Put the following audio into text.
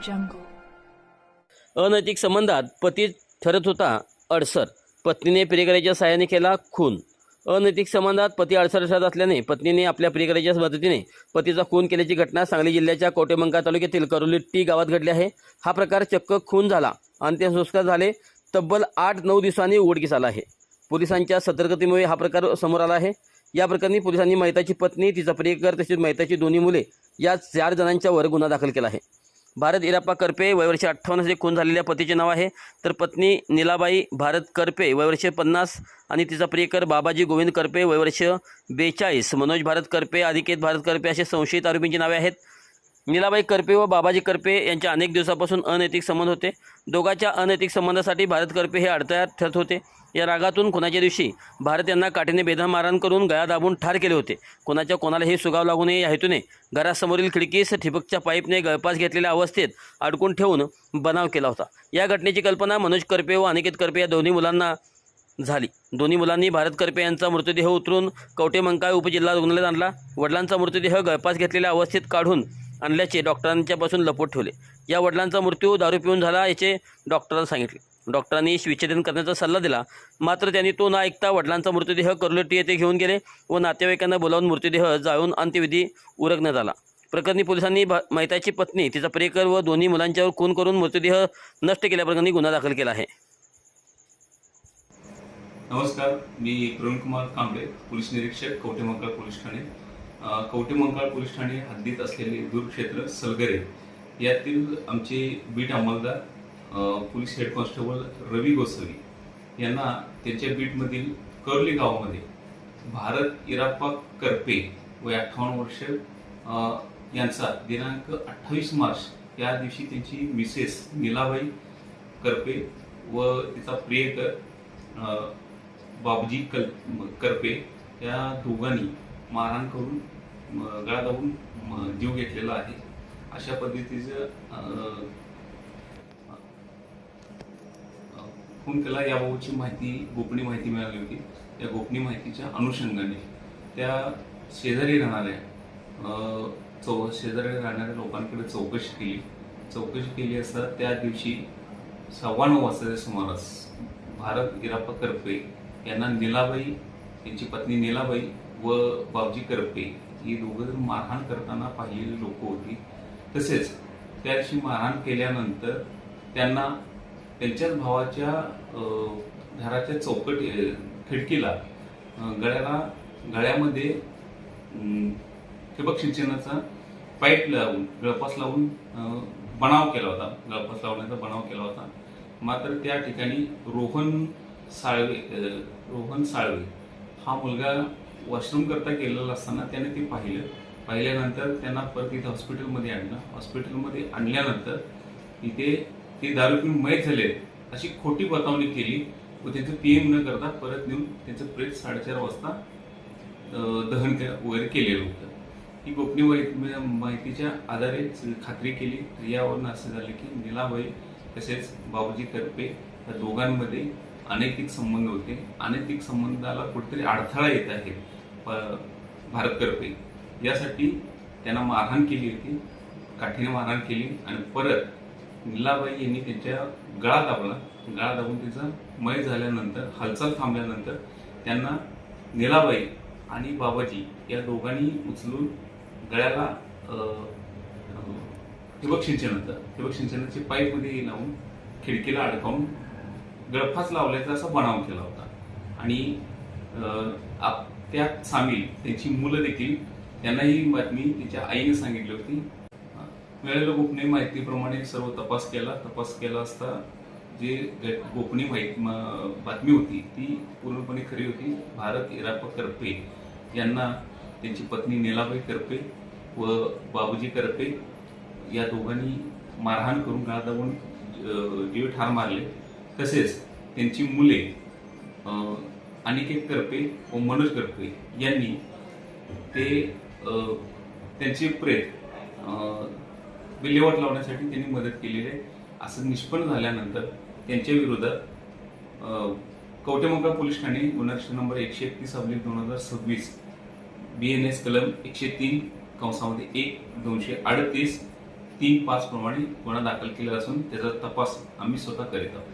jungle. अनैतिक संबंधात पती ठरत होता अडसर, पत्नीने प्रियकराच्या साहाय्याने केला खून. अनैतिक संबंधात पती अडसर ठरत असल्याने पत्नीने आपल्या प्रियकराच्या मदतीने पतीचा खून केल्याची घटना सांगली जिल्ह्याच्या कवठेमंकाळ तालुक्यातील करोली टी गावात घडली आहे. हा प्रकार चक्क खून झाला, अंत्यसंस्कार झाले, तब्बल 8-9 दिवसांनी उघडकीस आला आहे. पोलिसांच्या सतर्कतेमुळे हा प्रकार समोर आला आहे. या प्रकरणी पोलिसांनी मयताची पत्नी, तिचा प्रियकर तसेच मयताची दोन्ही मुले या 4 जणांच्यावर गुन्हा दाखल केला आहे. भारत इराप्पा करपे वयवर्ष 58 असे खून झालेल्या पतीचे नाव आहे. तर पत्नी नीलाबाई भारत करपे वयवर्ष 50 आणि तिचा प्रियकर बाबाजी गोविंद करपे वयवर्ष 42, मनोज भारत करपे, अनिकेत भारत करपे असे संशयित आरोपींची नावे आहेत. नीलाबाई करपे व बाबाजी करपे यांच्या अनेक दिवसापासून अनैतिक संबंध होते. दोघांच्या अनैतिक संबंधासाठी भारत करपे हे अडथळा ठरत होते. या रागातून खुनाच्या दिवशी भारत यांना काठीने बेदम मारहाण करून गळा दाबून ठार केले होते. कोणाच्या कोणालाही सुगाव लागू नये या हेतूने घरासमोरील खिडकीस ठिबकच्या पाईपने गळफास घेतलेल्या अवस्थेत अडकून ठेवून बनाव केला होता. या घटनेची कल्पना मनोज करपे व अनिकेत करपे या दोन्ही मुलांना झाली. दोन्ही मुलांनी भारत करपे यांचा मृतदेह उतरून कवठेमंकाळ उपजिल्हा रुग्णालयात आणला. वडिलांचा मृतदेह गळफास घेतलेल्या अवस्थेत काढून आणल्याचे डॉक्टरांच्यापासून लपवून ठेवले. या वडिलांचा मृत्यू दारू पिऊन झाला याचे डॉक्टरांना सांगितले. डॉक्टरांनी विच्छेदन करण्याचा सल्ला दिला, मात्र त्यांनी तो न ऐकता वडिलांचा मृतदेह करोली येथे घेऊन गेले व नातेवाईकांना बोलावून मृतदेह जाळून अंत्यविधी उरकण्यात आला. प्रकरणी पोलिसांनी मयताची पत्नी, तिचा प्रियकर व दोन्ही मुलांच्यावर खून करून मृतदेह नष्ट केल्याप्रकरणी गुन्हा दाखल केला आहे. नमस्कार, मी प्रवीण कुमार कांबळे, पोलीस निरीक्षक, कवठेमंकाळ पोलीस ठाणे. कवठेमंकाळ पोलीस ठाणे हद्दीत असलेले दूर क्षेत्र सलगरे यातील आमचे बीट अंमलदार पोलीस हेड कॉन्स्टेबल रवी गोसावी यांना त्यांच्या बीटमधील कर्ली गावामध्ये भारत इराप्पा करपे वय 58 वर्ष यांचा दिनांक 28 मार्च या दिवशी त्यांची मिसेस नीलाबाई करपे व तिचा प्रियकर बाबजी करपे या दोघांनी मारहाण करून गळा दाबून जीव घेतलेला आहे. अशा पद्धतीचं खून केला याबाबतची माहिती, गोपनीय माहिती मिळाली होती. त्या गोपनीय माहितीच्या अनुषंगाने त्या शेजारी राहणाऱ्या लोकांकडे चौकशी केली असता त्या दिवशी 9:15 वाजताच्या सुमारास भारत इराप्पा करपे यांना नीलाबाई, त्यांची पत्नी नीलाबाई व बाबजी करपे ही दोघं मारहाण करताना पाहिलेली लोक होती. तसेच त्या दिवशी मारहाण केल्यानंतर त्यांना त्यांच्याच भावाच्या घराच्या खिडकीला गळ्यामध्ये ठिबक सिंचनाचा पाईप लावून गळफास लावून गळफास लावण्याचा बनाव केला होता. मात्र त्या ठिकाणी रोहन साळवे हा मुलगा वॉशरूम करता गेलेला असताना त्याने ते पाहिल्यानंतर त्यांना परत इथे हॉस्पिटलमध्ये आणलं. हॉस्पिटलमध्ये आणल्यानंतर इथे ते दारू पिऊन मयत झाले अशी खोटी बतावणी केली व त्यांचं पीएम न करता परत नेऊन त्यांचं प्रेत 4:30 वाजता दहन वगैरे केलेलं होतं. ही गोपनीय माहितीच्या आधारे खात्री केली. यावरून असं झालं की नीलाबाई तसेच बाबूजी करपे या दोघांमध्ये अनैतिक संबंध होते. अनैतिक संबंधाला कुठेतरी अडथळा येत आहे. भारत करपे यासाठी त्यांना मारहाण केली होती, काठीने मारहाण केली आणि परत नीलाबाई यांनी त्यांच्या गळा दाबून तिचा मय झाल्यानंतर, हालचाल थांबल्यानंतर त्यांना नीलाबाई आणि बाबाजी या दोघांनी उचलून गळ्याला ठिबक सिंचनाची पाईपमध्ये लावून खिडकीला अडकावून गळफास लावल्याचा असा बनाव केला होता. आणि त्यात सामील त्यांची मुलं देखील, त्यांना ही बातमी तिच्या आईने सांगितली होती. मिळालेल्या गोपनीय माहितीप्रमाणे सर्व तपास केला असता जे गोपनीय बातमी होती ती पूर्णपणे खरी होती. भारत इराप्पा करपे यांना त्यांची पत्नी नीलाबाई करपे व बाबूजी करपे या दोघांनी मारहाण करून गळा दाबून जीव ठार मारले. तसेच त्यांची मुले अनिकेत करपे व मनोज करपे यांनी त्यांचे प्रेत विल्हेवाट लावण्यासाठी त्यांनी मदत केलेली आहे. असं निष्पन्न झाल्यानंतर त्यांच्या विरोधात कवठेमंकाळ पोलीस ठाणे गुन्हा नंबर 131/2026 BNS कलम 103(1) 238 3-5 प्रमाणे गुन्हा दाखल केला असून त्याचा तपास आम्ही स्वतः करीत आहोत.